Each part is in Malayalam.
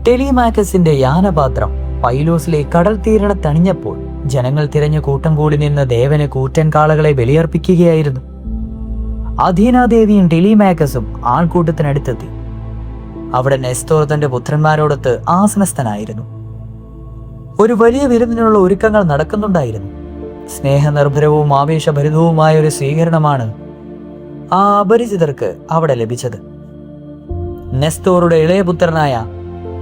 ടെലിമാക്കസിന്റെ യാനപാത്രം പൈലോസിലെ കടൽ തീരണത്തണിഞ്ഞപ്പോൾ ജനങ്ങൾ തിരഞ്ഞു കൂട്ടം കൂടി നിന്ന് ദേവന് കൂറ്റൻ കാളകളെ ബലിയർപ്പിക്കുകയായിരുന്നു. അഥീനാദേവിയും ടെലിമാക്കസും ആൾക്കൂട്ടത്തിനടുത്തെത്തി. അവിടെ നെസ്തോർ തന്റെ പുത്രന്മാരോടൊത്ത് ആസനസ്ഥനായിരുന്നു. ഒരു വലിയ വിരുന്നിനുള്ള ഒരുക്കങ്ങൾ നടക്കുന്നുണ്ടായിരുന്നു. സ്നേഹനിർഭരവും ആവേശഭരിതവുമായ ഒരു സ്വീകരണമാണ് ആ അപരിചിതർക്ക് അവിടെ ലഭിച്ചത്. നെസ്തോറുടെ ഇളയപുത്രനായ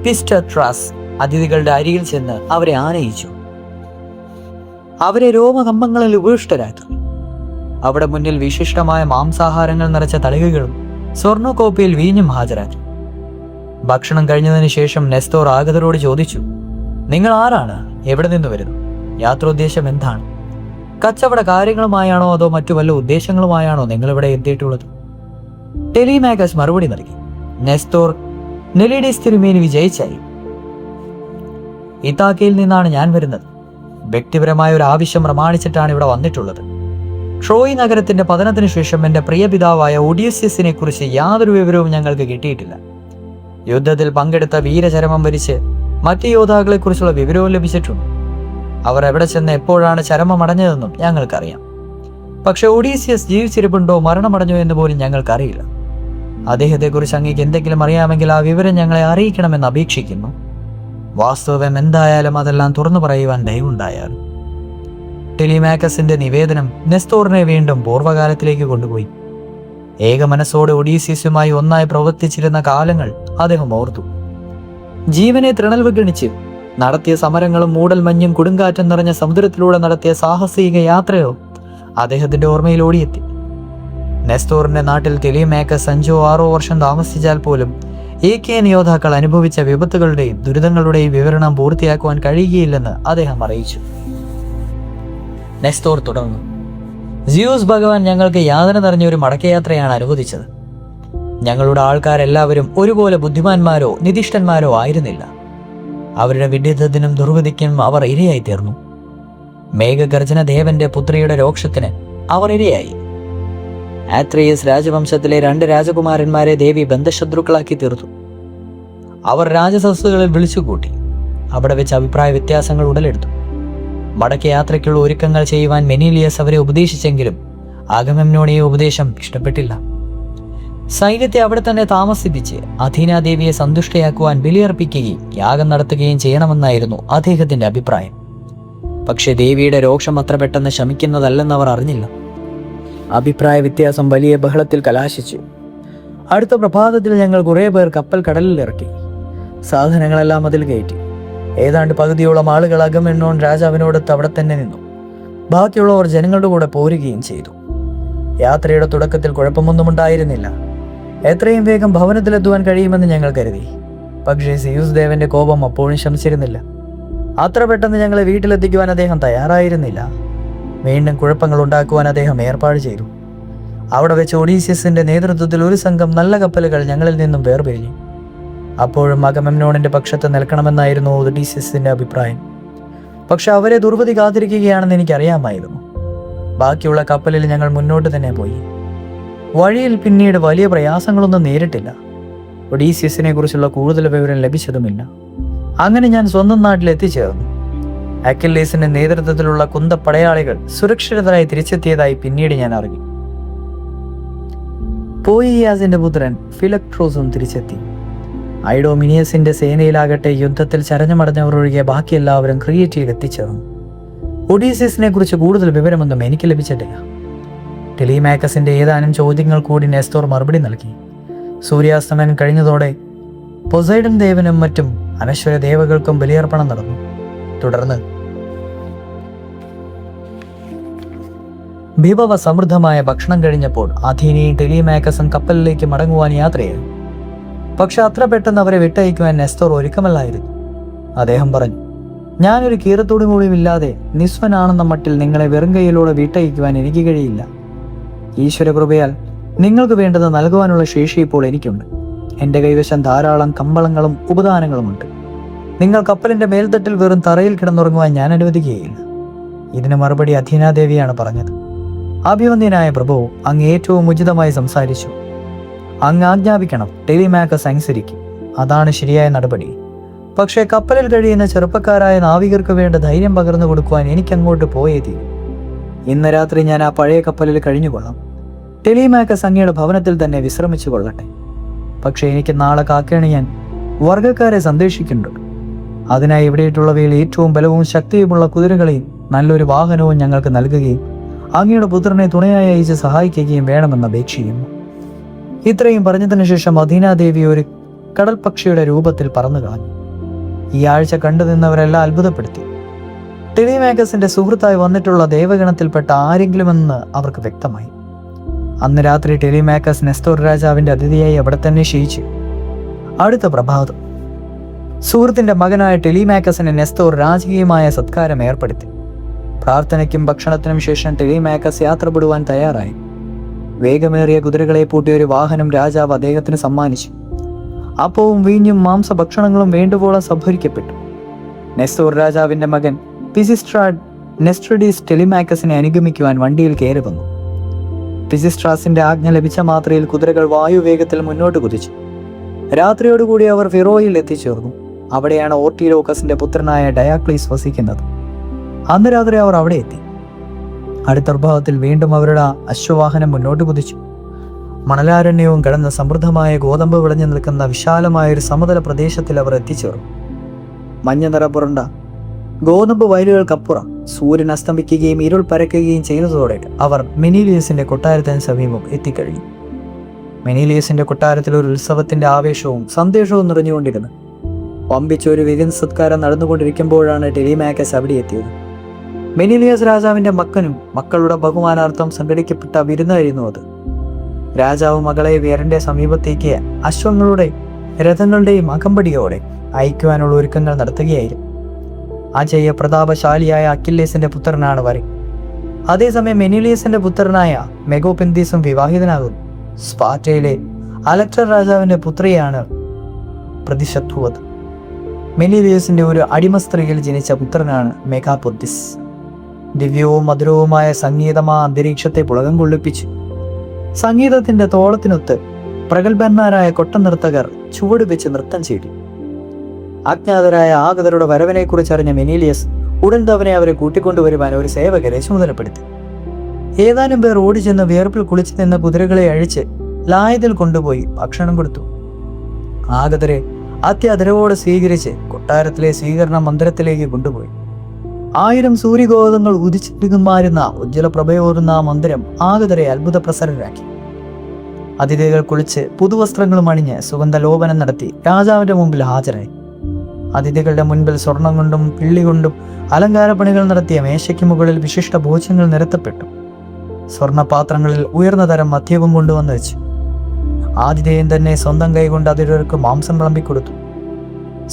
പിസ്റ്റട്രാസ് അതിഥികളുടെ അരികിൽ ചെന്ന് അവരെ ആനയിച്ചു. അവരെ രോമകമ്പങ്ങളിൽ ഉപവിഷ്ടരാക്കി. അവിടെ മുന്നിൽ വിശിഷ്ടമായ മാംസാഹാരങ്ങൾ നിറച്ച തളികകളും സ്വർണ്ണക്കോപ്പയിൽ വീഞ്ഞും ഹാജരാക്കി. ഭക്ഷണം കഴിഞ്ഞതിന് ശേഷം നെസ്തോർ ആഗതരോട് ചോദിച്ചു, നിങ്ങൾ ആരാണ്? എവിടെ നിന്ന് വരുന്നു? യാത്രോദ്ദേശം എന്താണ്? കച്ചവട കാര്യങ്ങളുമായാണോ അതോ മറ്റു വല്ല ഉദ്ദേശങ്ങളുമായാണോ നിങ്ങളിവിടെ എത്തിയിട്ടുള്ളത്? ടെലിമാക്കസ് മറുപടി നൽകി, നെസ്തോർ നെലിഡീസ് തിരുമേനി വിജയിച്ചായി. ഇതാക്കയിൽ നിന്നാണ് ഞാൻ വരുന്നത്. വ്യക്തിപരമായ ഒരു ആവശ്യം പ്രമാണിച്ചിട്ടാണ് ഇവിടെ വന്നിട്ടുള്ളത്. ട്രോയ് നഗരത്തിന്റെ പതനത്തിനു ശേഷം എന്റെ പ്രിയ പിതാവായ ഒഡീസിയസിനെ കുറിച്ച് യാതൊരു വിവരവും ഞങ്ങൾക്ക് കിട്ടിയിട്ടില്ല. യുദ്ധത്തിൽ പങ്കെടുത്ത വീരചരമം വരിച്ച് മറ്റു യോദ്ധാക്കളെ കുറിച്ചുള്ള വിവരവും ലഭിച്ചിട്ടുണ്ട്. അവർ എവിടെ ചെന്ന് എപ്പോഴാണ് ചരമമടഞ്ഞതെന്നും ഞങ്ങൾക്കറിയാം. പക്ഷെ ഒഡീസിയസ് ജീവിച്ചിരിപ്പുണ്ടോ മരണമടഞ്ഞോ എന്ന് പോലും ഞങ്ങൾക്കറിയില്ല. അദ്ദേഹത്തെക്കുറിച്ച് അങ്ങേക്ക് എന്തെങ്കിലും അറിയാമെങ്കിൽ ആ വിവരം ഞങ്ങളെ അറിയിക്കണമെന്ന് അപേക്ഷിക്കുന്നു. വാസ്തവം എന്തായാലും അതെല്ലാം തുറന്നു പറയുവാൻ ദയവുണ്ടായാൽ. ടെലിമാക്കസിന്റെ നിവേദനം നെസ്തോറിനെ വീണ്ടും പൂർവ്വകാലത്തിലേക്ക് കൊണ്ടുപോയി. ഏക മനസ്സോടെ ഒഡീസിയസുമായി ഒന്നായി പ്രവർത്തിച്ചിരുന്ന കാലങ്ങൾ അദ്ദേഹം ഓർത്തു. ജീവനെ തൃണൽവഗണിച്ച് നടത്തിയ സമരങ്ങളും മൂടൽമഞ്ഞും കൊടുങ്കാറ്റും നിറഞ്ഞ സമുദ്രത്തിലൂടെ നടത്തിയ സാഹസിക യാത്രയോ അദ്ദേഹത്തിന്റെ ഓർമ്മയിൽ ഓടിയെത്തി. നെസ്തോറിന്റെ നാട്ടിൽ ടെലിമാക്കസ് 5-6 വർഷം താമസിച്ചാൽ പോലും ഏകേൻ യോദ്ധാക്കൾ അനുഭവിച്ച വിപത്തുകളുടെയും ദുരിതങ്ങളുടെയും വിവരണം പൂർത്തിയാക്കുവാൻ കഴിയുകയില്ലെന്ന് അദ്ദേഹം അറിയിച്ചു. നെസ്തോർ തുടർന്നു, സിയൂസ് ഭഗവാൻ ഞങ്ങൾക്ക് യാതന നിറഞ്ഞ ഒരു മടക്കയാത്രയാണ് അനുവദിച്ചത്. ഞങ്ങളുടെ ആൾക്കാരെല്ലാവരും ഒരുപോലെ ബുദ്ധിമാന്മാരോ നിധിഷ്ഠന്മാരോ ആയിരുന്നില്ല. അവരുടെ വിഡ്ഢിത്തത്തിനും ദുർവിധിക്കും അവർ ഇരയായി തീർന്നു. മേഘഗർജന ദേവന്റെ പുത്രിയുടെ രോക്ഷത്തിന് അവർ ഇരയായി. ആത്രേയസ് രാജവംശത്തിലെ 2 രാജകുമാരന്മാരെ ദേവി ബന്ധശത്രുക്കളാക്കി തീർത്തു. അവർ രാജസദസ്സുകളിൽ വിളിച്ചുകൂട്ടി. അവിടെ വെച്ച് അഭിപ്രായ വ്യത്യാസങ്ങൾ ഉടലെടുത്തു. മടക്കയാത്രയ്ക്കുള്ള ഒരുക്കങ്ങൾ ചെയ്യുവാൻ മെനീലിയസ് അവരെ ഉപദേശിച്ചെങ്കിലും അഗമെമ്നോണിയെ ഉപദേശം ഇഷ്ടപ്പെട്ടില്ല. സൈന്യത്തെ അവിടെ തന്നെ താമസിപ്പിച്ച് അഥീനാദേവിയെ സന്തുഷ്ടയാക്കുവാൻ ബലിയർപ്പിക്കുകയും യാഗം നടത്തുകയും ചെയ്യണമെന്നായിരുന്നു അദ്ദേഹത്തിന്റെ അഭിപ്രായം. പക്ഷെ ദേവിയുടെ രോഷം അത്ര പെട്ടെന്ന് ശമിക്കുന്നതല്ലെന്ന് അവർ അറിഞ്ഞില്ല. അഭിപ്രായ വ്യത്യാസം വലിയ ബഹളത്തിൽ കലാശിച്ചു. അടുത്ത പ്രഭാതത്തിൽ ഞങ്ങൾ കുറേ പേർ കപ്പൽ കടലിൽ ഇറക്കി. സാധനങ്ങളെല്ലാം അതിൽ കയറ്റി. ഏതാണ്ട് പകുതിയോളം ആളുകൾ അഗമെമ്നോൻ രാജാവിനോടൊത്ത് അവിടെ തന്നെ നിന്നു. ബാക്കിയുള്ളവർ ജനങ്ങളുടെ കൂടെ പോരുകയും ചെയ്തു. യാത്രയുടെ തുടക്കത്തിൽ കുഴപ്പമൊന്നും ഉണ്ടായിരുന്നില്ല. എത്രയും വേഗം ഭവനത്തിലെത്തുവാൻ കഴിയുമെന്ന് ഞങ്ങൾ കരുതി. പക്ഷേ സിയൂസ് ദേവന്റെ കോപം അപ്പോഴും ശമിച്ചിരുന്നില്ല. അത്ര പെട്ടെന്ന് ഞങ്ങളെ വീട്ടിലെത്തിക്കുവാൻ അദ്ദേഹം തയ്യാറായിരുന്നില്ല. വീണ്ടും കുഴപ്പങ്ങൾ ഉണ്ടാക്കുവാൻ അദ്ദേഹം ഏർപ്പാട് ചെയ്തു. അവിടെ വെച്ച് ഒഡീസിയസിന്റെ നേതൃത്വത്തിൽ ഒരു സംഘം നല്ല കപ്പലുകൾ ഞങ്ങളിൽ നിന്നും വേർപിരിഞ്ഞു. അപ്പോഴും അഗമെമ്നോണിന്റെ പക്ഷത്ത് നിൽക്കണമെന്നായിരുന്നു ഒഡീസിയസിന്റെ അഭിപ്രായം. പക്ഷെ അവരെ ദുർവിധി കാത്തിരിക്കുകയാണെന്ന് എനിക്കറിയാമായിരുന്നു. ബാക്കിയുള്ള കപ്പലിൽ ഞങ്ങൾ മുന്നോട്ട് തന്നെ പോയി. വഴിയിൽ പിന്നീട് വലിയ പ്രയാസങ്ങളൊന്നും നേരിട്ടില്ല. ഒഡീസിയസിനെ കുറിച്ചുള്ള കൂടുതൽ വിവരം ലഭിച്ചതുമില്ല. അങ്ങനെ ഞാൻ സ്വന്തം നാട്ടിൽ എത്തിച്ചേർന്നു. അക്കില്ലീസിന്റെ നേതൃത്വത്തിലുള്ള കുന്തപ്പടയാളികൾ സുരക്ഷിതരായി തിരിച്ചെത്തിയതായി പിന്നീട് ഞാൻ അറിഞ്ഞു. പോയിയാസിന്റെ പുത്രൻ ഫിലക്ട്രോസും തിരിച്ചെത്തി. ഐഡോമിനിയസിന്റെ സേനയിലാകട്ടെ യുദ്ധത്തിൽ ചരഞ്ഞമടഞ്ഞവർ ഒഴികെ ബാക്കി എല്ലാവരും ക്രിയേറ്റീവ് എത്തിച്ചേർന്നു. ഒഡീസിയസിനെ കുറിച്ച് കൂടുതൽ വിവരമൊന്നും എനിക്ക് ലഭിച്ചിട്ടില്ല. ടെലിമാക്കസിന്റെ ഏതാനും ചോദ്യങ്ങൾ കൂടി നെസ്തോർ മറുപടി നൽകി. സൂര്യാസ്തമനം കഴിഞ്ഞതോടെ പൊസൈഡൻ ദേവനും മറ്റും അനശ്വര ദേവകൾക്കും ബലിയർപ്പണം നടന്നു. തുടർന്ന് വിഭവ സമൃദ്ധമായ ഭക്ഷണം കഴിഞ്ഞപ്പോൾ അഥീനയും ടെലിമാക്കസും കപ്പലിലേക്ക് മടങ്ങുവാൻ യാത്രയായി. പക്ഷെ അത്ര പെട്ടെന്ന് അവരെ വിട്ടയക്കുവാൻ നെസ്തോർ ഒരുക്കമല്ലായിരുന്നു. അദ്ദേഹം പറഞ്ഞു, ഞാനൊരു കീറത്തോടും കൂടിയുമില്ലാതെ നിസ്വനാണെന്ന മട്ടിൽ നിങ്ങളെ വെറും കൈയിലൂടെ വിട്ടയക്കുവാൻ എനിക്ക് കഴിയില്ല. ഈശ്വരകൃപയാൽ നിങ്ങൾക്ക് വേണ്ടത് നൽകുവാനുള്ള ശേഷി ഇപ്പോൾ എനിക്കുണ്ട്. എൻ്റെ കൈവശം ധാരാളം കമ്പളങ്ങളും ഉപദാനങ്ങളുമുണ്ട്. നിങ്ങൾ കപ്പലിന്റെ മേൽത്തട്ടിൽ വെറും തറയിൽ കിടന്നുറങ്ങുവാൻ ഞാൻ അനുവദിക്കുകയില്ല. ഇതിന് മറുപടി അഥീനാദേവിയാണ് പറഞ്ഞത്. അഭിവന്ദ്യനായ പ്രഭു, അങ്ങ് ഏറ്റവും ഉചിതമായി സംസാരിച്ചു. അങ്ങ് ആജ്ഞാപിക്കണം, ടെലിമാക്കസ് അനുസരിക്കും. അതാണ് ശരിയായ നടപടി. പക്ഷേ കപ്പലിൽ കഴിയുന്ന ചെറുപ്പക്കാരായ നാവികർക്ക് വേണ്ട ധൈര്യം പകർന്നു കൊടുക്കുവാൻ എനിക്കങ്ങോട്ട് പോയേ തീരും. ഇന്ന് രാത്രി ഞാൻ ആ പഴയ കപ്പലിൽ കഴിഞ്ഞുകൊള്ളാം. ടെലിമാക്കസ് അങ്ങയുടെ ഭവനത്തിൽ തന്നെ വിശ്രമിച്ചു കൊള്ളട്ടെ. പക്ഷേ എനിക്ക് നാളെ കാക്കേണിയാൻ വർഗക്കാരെ സന്ദേശിക്കുന്നുണ്ട്. അതിനായി ഇവിടെയിട്ടുള്ളവയിൽ ഏറ്റവും ബലവും ശക്തിയുമുള്ള കുതിരകളെയും നല്ലൊരു വാഹനവും ഞങ്ങൾക്ക് നൽകുകയും അങ്ങയുടെ പുത്രനെ തുണയായി അയച്ച് സഹായിക്കുകയും വേണമെന്ന് അപേക്ഷിക്കുന്നു. ഇത്രയും പറഞ്ഞതിനു ശേഷം അദീനാദേവി ഒരു കടൽ പക്ഷിയുടെ രൂപത്തിൽ പറന്നു കളഞ്ഞു. ഈ ആഴ്ച കണ്ടു നിന്നവരെല്ലാം അത്ഭുതപ്പെടുത്തി. ടെലിമാക്കസിന്റെ സുഹൃത്തായി വന്നിട്ടുള്ള ദേവഗണത്തിൽപ്പെട്ട ആരെങ്കിലുമെന്ന് അവർക്ക് വ്യക്തമായി. അന്ന് രാത്രി ടെലിമാക്കസ് നെസ്തോർ രാജാവിന്റെ അതിഥിയായി അവിടെ തന്നെ ശയിച്ചു. അടുത്ത പ്രഭാതം സുഹൃത്തിന്റെ മകനായ ടെലിമാക്കസിന് നെസ്തോർ രാജകീയമായ സത്കാരം ഏർപ്പെടുത്തി. പ്രാർത്ഥനയ്ക്കും ഭക്ഷണത്തിനും ശേഷം ടെലിമാക്കസ് യാത്രപ്പെടുവാൻ തയ്യാറായി. വേഗമേറിയ കുതിരകളെ പൂട്ടിയ ഒരു വാഹനം രാജാവ് അദ്ദേഹത്തിന് സമ്മാനിച്ചു. അപ്പവും വീഞ്ഞും മാംസഭക്ഷണങ്ങളും വേണ്ടുവോളം സംഭരിക്കപ്പെട്ടു. നെസ്തോർ രാജാവിന്റെ മകൻ പിസിസ്ട്രാഡ് നെസ്ട്രഡീസ് ടെലിമാക്കസിനെ അനുഗമിക്കുവാൻ വണ്ടിയിൽ കയറി വന്നു. പിസിസ്ട്രാസിന്റെ ആജ്ഞ ലഭിച്ച മാത്രയിൽ കുതിരകൾ വായുവേഗത്തിൽ മുന്നോട്ട് കുതിച്ചു. രാത്രിയോടുകൂടി അവർ ഫിറോയിൽ എത്തിച്ചേർന്നു. അവിടെയാണ് ഓർട്ടിലോക്കസിന്റെ പുത്രനായ ഡയാക്ലീസ് വസിക്കുന്നത്. അന്ന് രാത്രി അവർ അവിടെ എത്തി. അടുത്ത പ്രഭാതത്തിൽ വീണ്ടും അവരുടെ അശ്വവാഹനം മുന്നോട്ട് കുതിച്ചു. മണലാരണ്യവും കടന്ന് സമൃദ്ധമായ ഗോതമ്പ് വിളഞ്ഞു നിൽക്കുന്ന വിശാലമായ ഒരു സമതല പ്രദേശത്തിൽ അവർ എത്തിച്ചേർന്നു. മഞ്ഞ നിറപുറണ്ട ഗോതമ്പ് വയലുകൾക്കപ്പുറം സൂര്യൻ അസ്തമിക്കുകയും ഇരുൾ പരക്കുകയും ചെയ്തതോടെ അവർ മെനീലിയസിന്റെ കൊട്ടാരത്തിന് സമീപം എത്തിക്കഴിഞ്ഞു. മെനീലിയസിന്റെ കൊട്ടാരത്തിൽ ഒരു ഉത്സവത്തിന്റെ ആവേശവും സന്ദേശവും നിറഞ്ഞുകൊണ്ടിരുന്നു. വമ്പിച്ചൊരു വിരുന്ന് സത്കാരം നടന്നുകൊണ്ടിരിക്കുമ്പോഴാണ് ടെലിമാക്കസ് അവിടെ എത്തിയത്. മെനീലിയസ് രാജാവിന്റെ മക്കനും മക്കളുടെ ബഹുമാനാർത്ഥം സംഘടിക്കപ്പെട്ട വിരുന്നായിരുന്നു അത്. രാജാവ് മകളെ വീരന്റെ സമീപത്തേക്ക് അശ്വങ്ങളുടെ രഥങ്ങളുടെയും അകമ്പടിയോടെ അയക്കുവാനുള്ള ഒരുക്കങ്ങൾ നടത്തുകയായിരുന്നു. അജയ പ്രതാപശാലിയായ അക്കില്ലേസിന്റെ പുത്രനാണ് വരെ. അതേസമയം മെനീലിയസിന്റെ പുത്രനായ മെഗോപെന്തീസും വിവാഹിതനാകുന്നു. സ്പാർട്ടയിലെ അലക്ടർ രാജാവിന്റെ പുത്രിയാണ് പ്രതിശത്രുവത്. മെനീലിയസിന്റെ ഒരു അടിമ സ്ത്രീയിൽ ജനിച്ച പുത്രനാണ് മെഗാപൊദ്ദിസ്. ദിവ്യവും മധുരവുമായ സംഗീതം ആ അന്തരീക്ഷത്തെ പുളകം കൊള്ളിപ്പിച്ചു. സംഗീതത്തിന്റെ തോളത്തിനൊത്ത് പ്രഗത്ഭന്മാരായ കൊട്ടനർത്തകർ ചുവട് വെച്ച് നൃത്തം ചെയ്തു. അജ്ഞാതരായ ആഗതരുടെ വരവിനെ കുറിച്ചറിഞ്ഞ മെനീലിയസ് ഉടൻ തന്നെ അവരെ കൂട്ടിക്കൊണ്ടുവരുവാൻ ഒരു സേവകരെ ചുമതലപ്പെടുത്തി. ഏതാനും പേർ ഓടിച്ചെന്ന് വിയർപ്പിൽ കുളിച്ചു നിന്ന കുതിരകളെ അഴിച്ച് ലായത്തിൽ കൊണ്ടുപോയി ഭക്ഷണം കൊടുത്തു. ആഗതരെ അത്യാദരവോടെ സ്വീകരിച്ച് കൊട്ടാരത്തിലെ സ്വീകരണ മന്ദിരത്തിലേക്ക് കൊണ്ടുപോയി. 1000 സൂര്യഗോതങ്ങൾ ഉദിച്ചിരുമാരുന്ന ഉജ്ജ്വല പ്രഭയോറുന്ന ആ മന്ദിരം ആഗതരെ അത്ഭുത പ്രസരരാക്കി. അതിഥികൾ കുളിച്ച് പുതുവസ്ത്രങ്ങളും അണിഞ്ഞ് സുഗന്ധലോപനം നടത്തി രാജാവിന്റെ മുമ്പിൽ ഹാജരായി. അതിഥികളുടെ മുൻപിൽ സ്വർണം കൊണ്ടും പിള്ളി കൊണ്ടും അലങ്കാരപ്പണികൾ നടത്തിയ മേശയ്ക്ക് മുകളിൽ വിശിഷ്ട ഭോജ്യങ്ങൾ നിരത്തപ്പെട്ടു. സ്വർണപാത്രങ്ങളിൽ ഉയർന്ന തരം മദ്യവും കൊണ്ടുവന്ന് വെച്ചു. ആതിഥേയൻ തന്നെ സ്വന്തം കൈകൊണ്ട് അതിഥികൾക്ക് മാംസം വിളമ്പിക്കൊടുത്തു.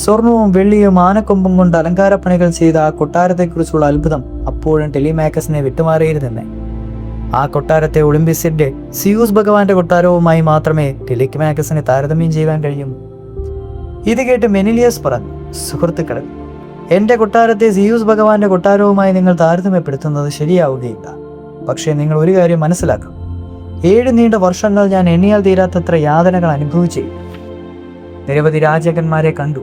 സ്വർണവും വെള്ളിയും ആനക്കൊമ്പും കൊണ്ട് അലങ്കാരപ്പണികൾ ചെയ്ത ആ കൊട്ടാരത്തെക്കുറിച്ചുള്ള അത്ഭുതം അപ്പോഴും ടെലിമാക്കസിനെ വിട്ടുമാറിയിരുന്നെ. ആ കൊട്ടാരത്തെ ഒളിമ്പിസിന്റെ സിയൂസ് ഭഗവാന്റെ കൊട്ടാരവുമായി മാത്രമേ ടെലിമാക്കസിനെ താരതമ്യം ചെയ്യാൻ കഴിയൂ. ഇത് കേട്ട് മെനിലിയസ് പറഞ്ഞു, സുഹൃത്തുക്കളെ, എന്റെ കൊട്ടാരത്തെ സിയൂസ് ഭഗവാന്റെ കൊട്ടാരവുമായി നിങ്ങൾ താരതമ്യപ്പെടുത്തുന്നത് ശരിയാവുകയില്ല. പക്ഷേ നിങ്ങൾ ഒരു കാര്യം മനസ്സിലാക്കണം. 7 നീണ്ട വർഷങ്ങൾ ഞാൻ എണ്ണിയാൽ തീരാത്തത്ര യാതനകൾ അനുഭവിച്ചു. നിരവധി രാജാക്കന്മാരെ കണ്ടു.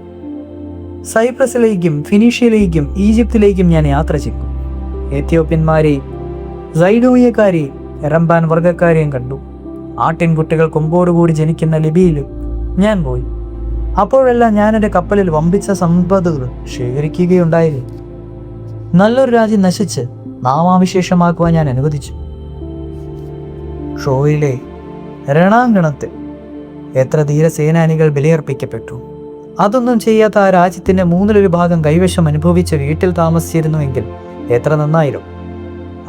സൈപ്രസിലേക്കും ഫിനീഷ്യയിലേക്കും ഈജിപ്തിലേക്കും ഞാൻ യാത്ര ചെയ്തു. എത്യോപ്യന്മാരെയും സൈഡോയക്കാരെയും എറമ്പാൻ വർഗക്കാരെയും കണ്ടു. ആട്ടിൻകുട്ടികൾ കൊമ്പോടുകൂടി ജനിക്കുന്ന ലിബിയിലും ഞാൻ പോയി. അപ്പോഴെല്ലാം ഞാൻ എൻ്റെ കപ്പലിൽ വമ്പിച്ച സമ്പത്തുകൾ ശേഖരിക്കുകയുണ്ടായിരുന്നു. നല്ലൊരു രാജ്യം നശിച്ച് നാമാവിശേഷമാക്കുവാൻ ഞാൻ അനുവദിച്ചു. ഷോയിലെ രണാങ്കണത്തിൽ എത്ര ധീരസേനാനികൾ ബലിയർപ്പിക്കപ്പെട്ടു. അതൊന്നും ചെയ്യാത്ത ആ രാജ്യത്തിന്റെ 1/3 ഭാഗം കൈവശം അനുഭവിച്ച് വീട്ടിൽ താമസിച്ചിരുന്നുവെങ്കിൽ എത്ര നന്നായിരുന്നു.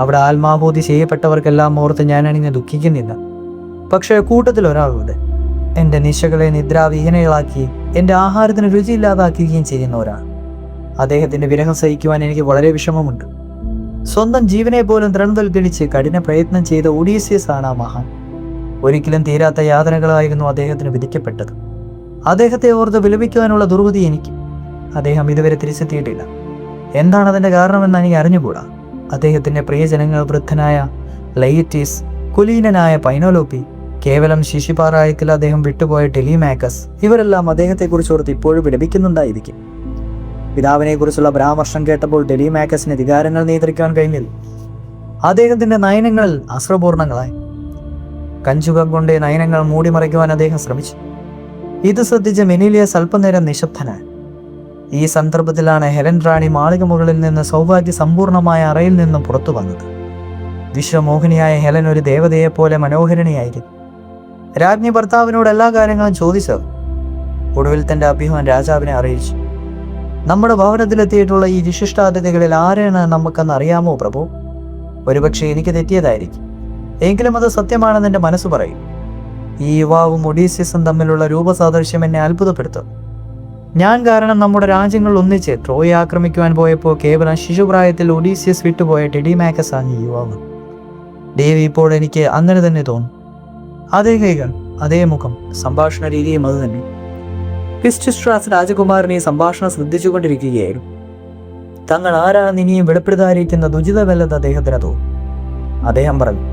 അവിടെ ആത്മാഹൂതി ചെയ്യപ്പെട്ടവർക്കെല്ലാം ഓർത്ത് ഞാൻ അണിഞ്ഞ് ദുഃഖിക്കുന്നില്ല. പക്ഷേ കൂട്ടത്തിൽ ഒരാളുണ്ട്, എൻ്റെ നിശകളെ നിദ്രാവിഹീനകളാക്കി എൻ്റെ ആഹാരത്തിന് രുചിയില്ലാതാക്കുകയും ചെയ്യുന്ന ഒരാൾ. അദ്ദേഹത്തിന്റെ വിരഹം സഹിക്കുവാൻ എനിക്ക് വളരെ വിഷമമുണ്ട്. സ്വന്തം ജീവനെ പോലും ത്രണവൽക്കരിച്ച് കഠിന പ്രയത്നം ചെയ്ത ഒഡീസിയസ് ആണ് ആ മഹാൻ. ഒരിക്കലും തീരാത്ത യാതനകളായിരുന്നു അദ്ദേഹത്തിന് വിധിക്കപ്പെട്ടത്. അദ്ദേഹത്തെ ഓർത്ത് വിലപിക്കുവാനുള്ള ദുർഗതി എനിക്ക്. അദ്ദേഹം ഇതുവരെ തിരിച്ചെത്തിയിട്ടില്ല. എന്താണ് അതിൻ്റെ കാരണമെന്ന് എനിക്ക് അറിഞ്ഞുകൂടാ. അദ്ദേഹത്തിന്റെ പ്രിയജനങ്ങൾ വൃദ്ധനായ ലൈറ്റീസ്, കുലീനനായ പൈനോലോപ്പി, കേവലം ശിശുപാറായത്തിൽ അദ്ദേഹം വിട്ടുപോയ ടെലിമാക്കസ്, ഇവരെല്ലാം അദ്ദേഹത്തെക്കുറിച്ച് ഓർത്ത് ഇപ്പോഴും വിലപിക്കുന്നുണ്ടായിരിക്കും. പിതാവിനെക്കുറിച്ചുള്ള പരാമർശം കേട്ടപ്പോൾ ടെലിമാക്കസിന് വികാരങ്ങൾ നിയന്ത്രിക്കാൻ കഴിഞ്ഞില്ല. അദ്ദേഹത്തിന്റെ നയനങ്ങളിൽ അശ്രപൂർണങ്ങളായി. കഞ്ചുകം കൊണ്ട് നയനങ്ങൾ മൂടിമറയ്ക്കുവാൻ അദ്ദേഹം ശ്രമിച്ചു. ഇത് ശ്രദ്ധിച്ച മെനീലിയസ് അല്പനേരം നിശബ്ദനായി. ഈ സന്ദർഭത്തിലാണ് ഹെലൻ റാണി മാളിക മുകളിൽ നിന്ന് സൗഭാഗ്യ സമ്പൂർണമായ അറയിൽ നിന്നും പുറത്തു വന്നത്. വിശ്വമോഹിനിയായ ഹെലൻ ഒരു ദേവതയെപ്പോലെ മനോഹരണിയായിരുന്നു. രാജ്ഞി ഭർത്താവിനോട് എല്ലാ കാര്യങ്ങളും ചോദിച്ചത്. ഒടുവിൽ തന്റെ അഭ്യൂഹം രാജാവിനെ അറിയിച്ചു. നമ്മുടെ ഭവനത്തിലെത്തിയിട്ടുള്ള ഈ വിശിഷ്ടാതിഥികളിൽ ആരെയാണ് നമുക്കെന്ന് അറിയാമോ പ്രഭു? ഒരുപക്ഷെ എനിക്ക് തെറ്റിയതായിരിക്കും, എങ്കിലും അത് സത്യമാണെന്ന് എൻ്റെ മനസ്സ് പറയും. ഈ യുവാവും ഒഡീസിയസും തമ്മിലുള്ള രൂപസാദൃശ്യം എന്നെ അത്ഭുതപ്പെടുത്തും. ഞാൻ കാരണം നമ്മുടെ രാജ്യങ്ങൾ ഒന്നിച്ച് ട്രോയെ ആക്രമിക്കുവാൻ പോയപ്പോൾ കേവലം ശിശുപ്രായത്തിൽ ഒഡീസിയസ് വിട്ടുപോയ ടെലിമാക്കസ് ആണ് ഈ യുവാവ്. ദേവി ഇപ്പോൾ എനിക്ക് അങ്ങനെ തന്നെ തോന്നും. അതേ കൈകൾ, അതേ മുഖം, സംഭാഷണ രീതിയും അത് തന്നെ. പിസ്റ്റിസ്ട്രാസ് രാജകുമാരൻ ഈ സംഭാഷണം ശ്രദ്ധിച്ചുകൊണ്ടിരിക്കുകയായിരുന്നു. തങ്ങൾ ആരാണെന്ന് ഇനിയും വെളിപ്പെടുത്താതിരിക്കുന്നത് ഉചിതമല്ലെന്ന് അദ്ദേഹത്തിന് തോന്നി. അദ്ദേഹം പറഞ്ഞു,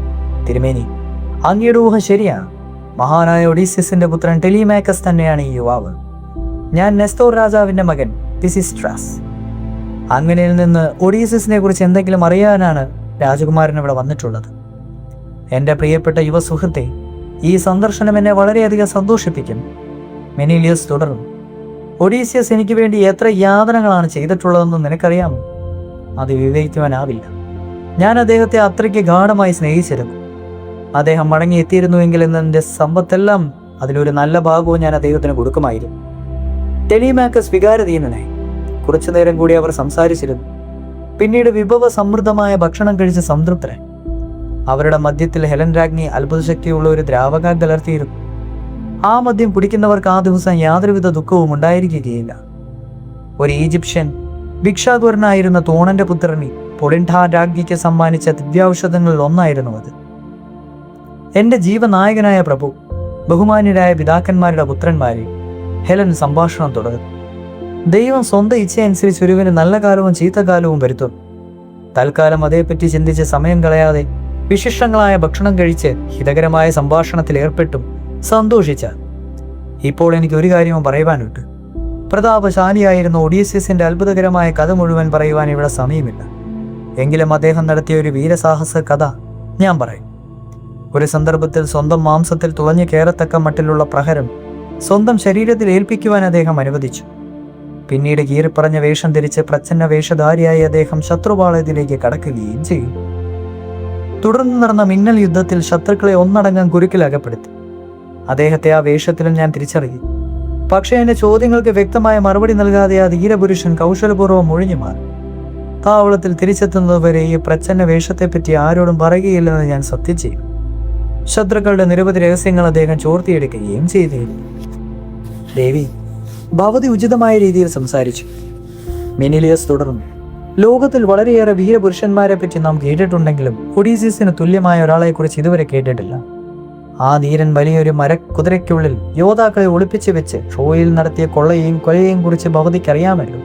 തിരുമേനി, അങ്ങയുടെ ഊഹം ശരിയാണ്. മഹാനായ ഒഡീസിയസിന്റെ പുത്രൻ ടെലിമാക്കസ് തന്നെയാണ് ഈ യുവാവ്. ഞാൻ നെസ്തോർ രാജാവിന്റെ മകൻ പിസിസ്ട്രാസ്. അങ്ങനെയിൽ നിന്ന് ഒഡീസിയസിനെ കുറിച്ച് എന്തെങ്കിലും അറിയാനാണ് രാജകുമാരൻ ഇവിടെ വന്നിട്ടുള്ളത്. എൻ്റെ പ്രിയപ്പെട്ട യുവ സുഹൃത്തെ, ഈ സന്ദർശനം എന്നെ വളരെയധികം സന്തോഷിപ്പിക്കും. മെനീലിയസ് തുടർന്നു. ഒഡീസിയസ് എനിക്ക് വേണ്ടി എത്ര യാതനകളാണ് ചെയ്തിട്ടുള്ളതെന്ന് നിനക്കറിയാമോ? അത് വിവരിക്കുവാനാവില്ല. ഞാൻ അദ്ദേഹത്തെ അത്രയ്ക്ക് ഗാഢമായി സ്നേഹിച്ചിരുന്നു. അദ്ദേഹം മടങ്ങിയെത്തിയിരുന്നുവെങ്കിൽ എൻ്റെ സമ്പത്തെല്ലാം അതിലൊരു നല്ല ഭാഗവും ഞാൻ അദ്ദേഹത്തിന് കൊടുക്കുമായിരുന്നു. ടെലിമാക്കസ് വികാരധീനനായി. കുറച്ചു നേരം കൂടി അവർ സംസാരിച്ചിരുന്നു. പിന്നീട് വിഭവ സമൃദ്ധമായ ഭക്ഷണം കഴിച്ച് സംതൃപ്തരായി. അവരുടെ മദ്യത്തിൽ ഹെലൻ രാജ്ഞി അത്ഭുതശക്തിയുള്ള ഒരു ദ്രാവകം കലർത്തിയിരുന്നു. ആ മദ്യം കുടിക്കുന്നവർക്ക് ആ ദിവസം യാതൊരുവിധ ദുഃഖവും ഉണ്ടായിരിക്കുകയില്ല. ഒരു ഈജിപ്ഷ്യൻ ഭിക്ഷാതുരനായിരുന്ന തോണന്റെ പുത്രനി പൊളിൻഡ രാജ്ഞിക്ക് സമ്മാനിച്ച ദിവ്യൌഷധങ്ങളിൽ ഒന്നായിരുന്നു അത്. എൻ്റെ ജീവനായകനായ പ്രഭു, ബഹുമാന്യരായ പിതാക്കന്മാരുടെ പുത്രന്മാരെ, ഹെലൻ സംഭാഷണം തുടർന്നു. ദൈവം സ്വന്തം ഇച്ഛയനുസരിച്ച് ഒരുവിന് നല്ല കാലവും ചീത്തകാലവും വരുത്തും. തൽക്കാലം അതേപ്പറ്റി ചിന്തിച്ച് സമയം കളയാതെ വിശിഷ്ടങ്ങളായ ഭക്ഷണം കഴിച്ച് ഹിതകരമായ സംഭാഷണത്തിൽ ഏർപ്പെട്ടും സന്തോഷിച്ചാൽ. ഇപ്പോൾ എനിക്ക് ഒരു കാര്യവും പറയുവാനുണ്ട്. പ്രതാപശാലിയായിരുന്ന ഒഡീസിയസിന്റെ അത്ഭുതകരമായ കഥ മുഴുവൻ പറയുവാൻ ഇവിടെ സമയമില്ല. എങ്കിലും അദ്ദേഹം നടത്തിയ ഒരു വീരസാഹസ കഥ ഞാൻ പറയും. ഒരു സന്ദർഭത്തിൽ സ്വന്തം മാംസത്തിൽ തുളഞ്ഞു കയറത്തക്ക മട്ടിലുള്ള പ്രഹരം സ്വന്തം ശരീരത്തിൽ ഏൽപ്പിക്കുവാൻ അദ്ദേഹം അനുവദിച്ചു. പിന്നീട് കീറിപ്പറഞ്ഞ വേഷം ധരിച്ച് പ്രച്ഛന്ന വേഷധാരിയായി അദ്ദേഹം ശത്രുപാളയത്തിലേക്ക് കടക്കുകയും ചെയ്യും. തുടർന്ന് നടന്ന മിന്നൽ യുദ്ധത്തിൽ ശത്രുക്കളെ ഒന്നടങ്കം കുരുക്കിൽ അകപ്പെടുത്തി. അദ്ദേഹത്തെ ആ വേഷത്തിലും ഞാൻ തിരിച്ചറിയും. പക്ഷേ എന്റെ ചോദ്യങ്ങൾക്ക് വ്യക്തമായ മറുപടി നൽകാതെ ആ ധീരപുരുഷൻ കൗശലപൂർവ്വം ഒഴിഞ്ഞു മാറി. താവളത്തിൽ തിരിച്ചെത്തുന്നതുവരെ ഈ പ്രച്ഛന്ന വേഷത്തെപ്പറ്റി ആരോടും പറയുകയില്ലെന്ന് ഞാൻ സത്യം ചെയ്യും. ശത്രുക്കളുടെ നിരവധി രഹസ്യങ്ങൾ അദ്ദേഹം ചോർത്തിയെടുക്കുകയും ചെയ്തിരുന്നു. ദേവി, ഭവതി ഉചിതമായ രീതിയിൽ സംസാരിച്ചു. മെനിലിയസ് തുടർന്നു. ലോകത്തിൽ വളരെയേറെ വീരപുരുഷന്മാരെ പറ്റി നാം കേട്ടിട്ടുണ്ടെങ്കിലും ഒഡീസിയസിന് തുല്യമായ ഒരാളെ കുറിച്ച് ഇതുവരെ കേട്ടിട്ടില്ല. ആ ധീരൻ വലിയൊരു മരക്കുതിരയ്ക്കുള്ളിൽ യോദ്ധാക്കളെ ഒളിപ്പിച്ചു വെച്ച് ട്രോയിൽ നടത്തിയ കൊള്ളയെയും കൊലയെയും കുറിച്ച് ഭവതിക്കറിയാമല്ലോ.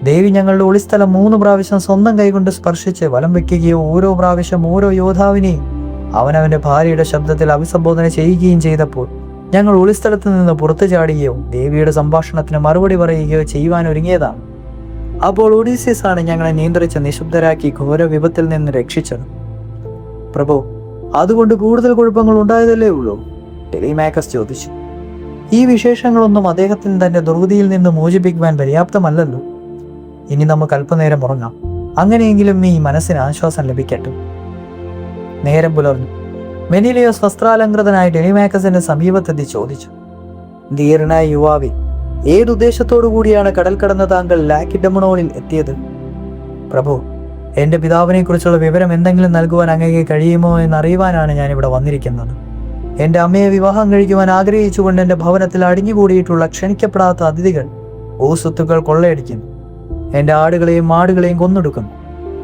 ദേവി ഞങ്ങളുടെ ഒളിസ്ഥലം 3 പ്രാവശ്യം സ്വന്തം കൈകൊണ്ട് സ്പർശിച്ച് വലം വെക്കുകയോ ഓരോ പ്രാവശ്യം ഓരോ യോദ്ധാവിനെയും അവനവന്റെ ഭാര്യയുടെ ശബ്ദത്തിൽ അഭിസംബോധന ചെയ്യുകയും ചെയ്തപ്പോൾ ഞങ്ങൾ ഒളിസ്ഥലത്ത് നിന്ന് പുറത്തു ചാടുകയോ ദേവിയുടെ സംഭാഷണത്തിന് മറുപടി പറയുകയോ ചെയ്യുവാൻ ഒരുങ്ങിയതാണ്. അപ്പോൾ ഒഡീസിയസ് ആണ് ഞങ്ങളെ നിയന്ത്രിച്ച് നിശബ്ദരാക്കി ഘോര വിപത്തിൽ നിന്ന് രക്ഷിച്ചത്. പ്രഭു, അതുകൊണ്ട് കൂടുതൽ കുഴപ്പങ്ങൾ ഉണ്ടായതല്ലേ ഉള്ളൂ? ടെലിമാക്കസ് ചോദിച്ചു. ഈ വിശേഷങ്ങളൊന്നും അദ്ദേഹത്തിന് തന്റെ ദുർഗതിയിൽ നിന്ന് മോചിപ്പിക്കുവാൻ പര്യാപ്തമല്ലല്ലോ. ഇനി നമുക്ക് അല്പനേരം ഉറങ്ങാം. അങ്ങനെയെങ്കിലും ഈ മനസ്സിന് ആശ്വാസം ലഭിക്കട്ടെ. നേരം പുലർന്നു. മെനിലിയോസ് വസ്ത്രാലങ്കൃതനായി ടെലിമാക്കസിന്റെ സമീപത്തെത്തി ചോദിച്ചു. ധീരനായ യുവാവി, ഏതുദ്ദേശത്തോടു കൂടിയാണ് കടൽ കടന്ന താങ്കൾ ലാക്കിഡമണോളിൽ എത്തിയത്? പ്രഭു, എൻ്റെ പിതാവിനെ കുറിച്ചുള്ള വിവരം എന്തെങ്കിലും നൽകുവാൻ അങ്ങേക്ക് കഴിയുമോ എന്നറിയുവാനാണ് ഞാൻ ഇവിടെ വന്നിരിക്കുന്നത്. എൻ്റെ അമ്മയെ വിവാഹം കഴിക്കുവാൻ ആഗ്രഹിച്ചുകൊണ്ട് എൻ്റെ ഭവനത്തിൽ അടിഞ്ഞുകൂടിയിട്ടുള്ള ക്ഷണിക്കപ്പെടാത്ത അതിഥികൾ സ്വത്തുക്കൾ കൊള്ളയടിക്കുന്നു. എൻ്റെ ആടുകളെയും മാടുകളെയും കൊന്നൊടുക്കുന്നു.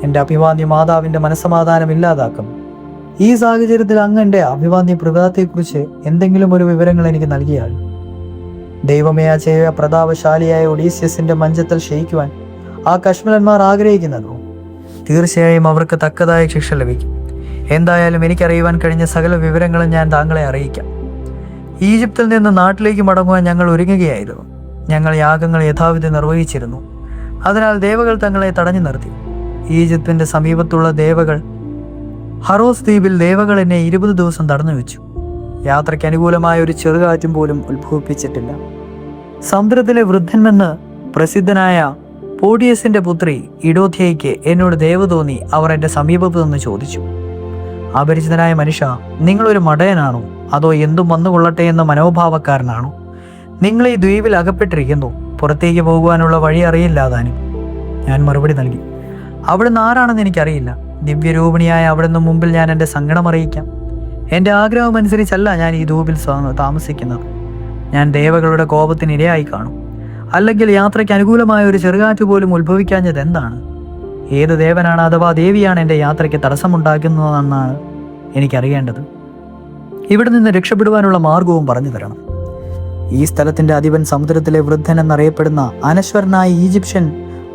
എൻ്റെ അഭിവാന്യ മാതാവിൻ്റെ മനസ്സമാധാനം ഇല്ലാതാക്കുന്നു. ഈ സാഹചര്യത്തിൽ അങ്ങന്റെ അഭിവാന്യ പ്രഭാതത്തെക്കുറിച്ച് എന്തെങ്കിലും ഒരു വിവരങ്ങൾ എനിക്ക് നൽകിയാൽ. ദൈവമേ, അജയ പ്രതാപശാലിയായ ഒഡീസിയസിന്റെ മഞ്ചത്തിൽ ക്ഷയിക്കുവാൻ ആ കശ്മലന്മാർ ആഗ്രഹിക്കുന്നതോ? തീർച്ചയായും അവർക്ക് തക്കതായ ശിക്ഷ ലഭിക്കും. എന്തായാലും എനിക്കറിയുവാൻ കഴിഞ്ഞ സകല വിവരങ്ങളും ഞാൻ താങ്കളെ അറിയിക്കാം. ഈജിപ്തിൽ നിന്ന് നാട്ടിലേക്ക് മടങ്ങുവാൻ ഞങ്ങൾ ഒരുങ്ങുകയായിരുന്നു. ഞങ്ങൾ യാഗങ്ങൾ യഥാവിധി നിർവഹിച്ചിരുന്നു. അതിനാൽ ദേവകൾ തങ്ങളെ തടഞ്ഞു നിർത്തി. ഈജിപ്തിന്റെ സമീപത്തുള്ള ദേവകൾ ഹറോസ് ദ്വീപിൽ ദേവകൾ എന്നെ 20 ദിവസം തടഞ്ഞു വെച്ചു. യാത്രയ്ക്ക് അനുകൂലമായ ഒരു ചെറുകാറ്റും പോലും ഉത്ഭവിപ്പിച്ചിട്ടില്ല. സമുദ്രത്തിലെ വൃദ്ധനെന്ന് പ്രസിദ്ധനായ പോഡിയസിന്റെ പുത്രി ഇഡോഥ്യയ്ക്ക് എന്നോട് ദയവ് തോന്നി അവർ എൻ്റെ സമീപത്ത് നിന്ന് ചോദിച്ചു, അപരിചിതനായ മനുഷ്യ, നിങ്ങളൊരു മടയനാണോ അതോ എന്തും വന്നുകൊള്ളട്ടെ എന്ന മനോഭാവക്കാരനാണോ? നിങ്ങൾ ഈ ദ്വീപിൽ അകപ്പെട്ടിരിക്കുന്നു, പുറത്തേക്ക് പോകുവാനുള്ള വഴി അറിയില്ലാതാനും. ഞാൻ മറുപടി നൽകി, അവിടുന്ന് ആരാണെന്ന് എനിക്കറിയില്ല. ദിവ്യരൂപിണിയായ അവിടുന്ന് മുമ്പിൽ ഞാൻ എൻ്റെ സങ്കടം അറിയിക്കാം. എൻ്റെ ആഗ്രഹം അനുസരിച്ചല്ല ഞാൻ ഈ ദ്വീപിൽ താമസിക്കുന്നത്. ഞാൻ ദേവകളുടെ കോപത്തിന് ഇരയായി കാണും. അല്ലെങ്കിൽ യാത്രയ്ക്ക് അനുകൂലമായ ഒരു ചെറുകാറ്റ് പോലും ഉത്ഭവിക്കാഞ്ഞത് എന്താണ്? ഏത് ദേവനാണ് അഥവാ ദേവിയാണ് എൻ്റെ യാത്രയ്ക്ക് തടസ്സമുണ്ടാക്കുന്നതെന്നാണ് എനിക്കറിയേണ്ടത്. ഇവിടെ നിന്ന് രക്ഷപ്പെടുവാനുള്ള മാർഗവും പറഞ്ഞു തരണം. ഈ സ്ഥലത്തിൻ്റെ അധിപൻ സമുദ്രത്തിലെ വൃദ്ധൻ എന്നറിയപ്പെടുന്ന അനശ്വരനായ ഈജിപ്ഷ്യൻ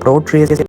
പ്രോട്രിയസ്